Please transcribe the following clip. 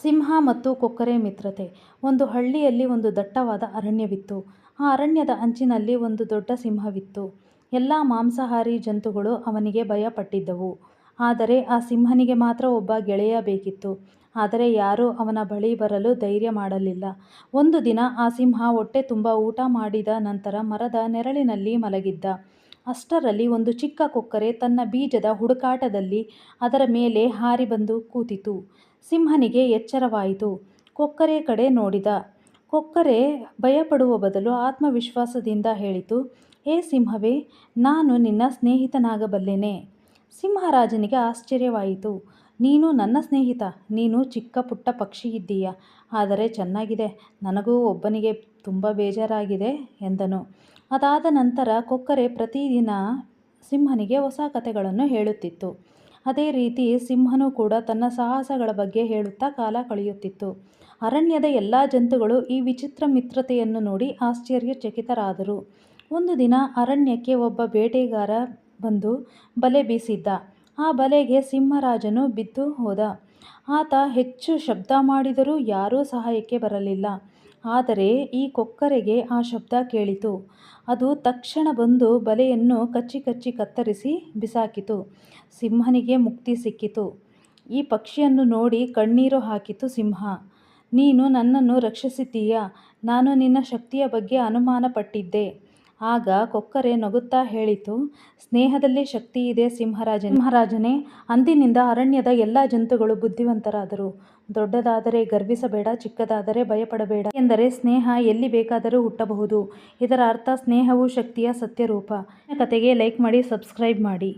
ಸಿಂಹ ಮತ್ತು ಕೊಕ್ಕರೆ ಮಿತ್ರತೆ. ಒಂದು ಹಳ್ಳಿಯಲ್ಲಿ ಒಂದು ದಟ್ಟವಾದ ಅರಣ್ಯವಿತ್ತು. ಆ ಅರಣ್ಯದ ಅಂಚಿನಲ್ಲಿ ಒಂದು ದೊಡ್ಡ ಸಿಂಹವಿತ್ತು. ಎಲ್ಲ ಮಾಂಸಾಹಾರಿ ಜಂತುಗಳು ಅವನಿಗೆ ಭಯಪಟ್ಟಿದ್ದವು. ಆದರೆ ಆ ಸಿಂಹನಿಗೆ ಮಾತ್ರ ಒಬ್ಬ ಗೆಳೆಯ ಬೇಕಿತ್ತು. ಆದರೆ ಯಾರೂ ಅವನ ಬಳಿ ಬರಲು ಧೈರ್ಯ ಮಾಡಲಿಲ್ಲ. ಒಂದು ದಿನ ಆ ಸಿಂಹ ಹೊಟ್ಟೆ ತುಂಬ ಊಟ ಮಾಡಿದ ನಂತರ ಮರದ ನೆರಳಿನಲ್ಲಿ ಮಲಗಿದ್ದ. ಅಷ್ಟರಲ್ಲಿ ಒಂದು ಚಿಕ್ಕ ಕೊಕ್ಕರೆ ತನ್ನ ಬೀಜದ ಹುಡುಕಾಟದಲ್ಲಿ ಅದರ ಮೇಲೆ ಹಾರಿ ಬಂದು ಕೂತಿತು. ಸಿಂಹನಿಗೆ ಎಚ್ಚರವಾಯಿತು. ಕೊಕ್ಕರೆ ಕಡೆ ನೋಡಿದ. ಕೊಕ್ಕರೆ ಭಯಪಡುವ ಬದಲು ಆತ್ಮವಿಶ್ವಾಸದಿಂದ ಹೇಳಿತು, ಏ ಸಿಂಹವೇ, ನಾನು ನಿನ್ನ ಸ್ನೇಹಿತನಾಗಬಲ್ಲೆನೆ. ಸಿಂಹರಾಜನಿಗೆ ಆಶ್ಚರ್ಯವಾಯಿತು. ನೀನು ನನ್ನ ಸ್ನೇಹಿತ? ನೀನು ಚಿಕ್ಕ ಪುಟ್ಟ ಪಕ್ಷಿ ಇದ್ದೀಯ, ಆದರೆ ಚೆನ್ನಾಗಿದೆ. ನನಗೂ ಒಬ್ಬನಿಗೆ ತುಂಬ ಬೇಜಾರಾಗಿದೆ ಎಂದನು. ಅದಾದ ನಂತರ ಕೊಕ್ಕರೆ ಪ್ರತಿದಿನ ಸಿಂಹನಿಗೆ ಹೊಸ ಕಥೆಗಳನ್ನು ಹೇಳುತ್ತಿತ್ತು. ಅದೇ ರೀತಿ ಸಿಂಹನೂ ಕೂಡ ತನ್ನ ಸಾಹಸಗಳ ಬಗ್ಗೆ ಹೇಳುತ್ತಾ ಕಾಲ ಕಳೆಯುತ್ತಿತ್ತು. ಅರಣ್ಯದ ಎಲ್ಲ ಜಂತುಗಳು ಈ ವಿಚಿತ್ರ ಮಿತ್ರತೆಯನ್ನು ನೋಡಿ ಆಶ್ಚರ್ಯಚಕಿತರಾದರು. ಒಂದು ದಿನ ಅರಣ್ಯಕ್ಕೆ ಒಬ್ಬ ಬೇಟೆಗಾರ ಬಂದು ಬಲೆ ಬೀಸಿದ್ದ. ಆ ಬಲೆಗೆ ಸಿಂಹರಾಜನು ಬಿದ್ದು ಹೋದ. ಆತ ಹೆಚ್ಚು ಶಬ್ದ ಮಾಡಿದರೂ ಯಾರೂ ಸಹಾಯಕ್ಕೆ ಬರಲಿಲ್ಲ. ಆದರೆ ಈ ಕೊಕ್ಕರೆಗೆ ಆ ಶಬ್ದ ಕೇಳಿತು. ಅದು ತಕ್ಷಣ ಬಂದು ಬಲೆಯನ್ನು ಕಚ್ಚಿ ಕಚ್ಚಿ ಕತ್ತರಿಸಿ ಬಿಸಾಕಿತು. ಸಿಂಹನಿಗೆ ಮುಕ್ತಿ ಸಿಕ್ಕಿತು. ಈ ಪಕ್ಷಿಯನ್ನು ನೋಡಿ ಕಣ್ಣೀರು ಹಾಕಿತು ಸಿಂಹ. ನೀನು ನನ್ನನ್ನು ರಕ್ಷಿಸಿದ್ದೀಯ. ನಾನು ನಿನ್ನ ಶಕ್ತಿಯ ಬಗ್ಗೆ ಅನುಮಾನ ಪಟ್ಟಿದ್ದೆ. ಆಗ ಕೊಕ್ಕರೆ ನಗುತ್ತಾ ಹೇಳಿತು, ಸ್ನೇಹದಲ್ಲಿ ಶಕ್ತಿ ಇದೆ ಸಿಂಹರಾಜನೇ. ಅಂದಿನಿಂದ ಅರಣ್ಯದ ಎಲ್ಲ ಜಂತುಗಳು ಬುದ್ಧಿವಂತರಾದರು. ದೊಡ್ಡದಾದರೆ ಗರ್ವಿಸಬೇಡ, ಚಿಕ್ಕದಾದರೆ ಭಯಪಡಬೇಡ. ಎಂದರೆ ಸ್ನೇಹ ಎಲ್ಲಿ ಬೇಕಾದರೂ ಹುಟ್ಟಬಹುದು. ಇದರ ಅರ್ಥ ಸ್ನೇಹವು ಶಕ್ತಿಯ ಸತ್ಯರೂಪ. ಕತೆಗೆ ಲೈಕ್ ಮಾಡಿ, ಸಬ್ಸ್ಕ್ರೈಬ್ ಮಾಡಿ.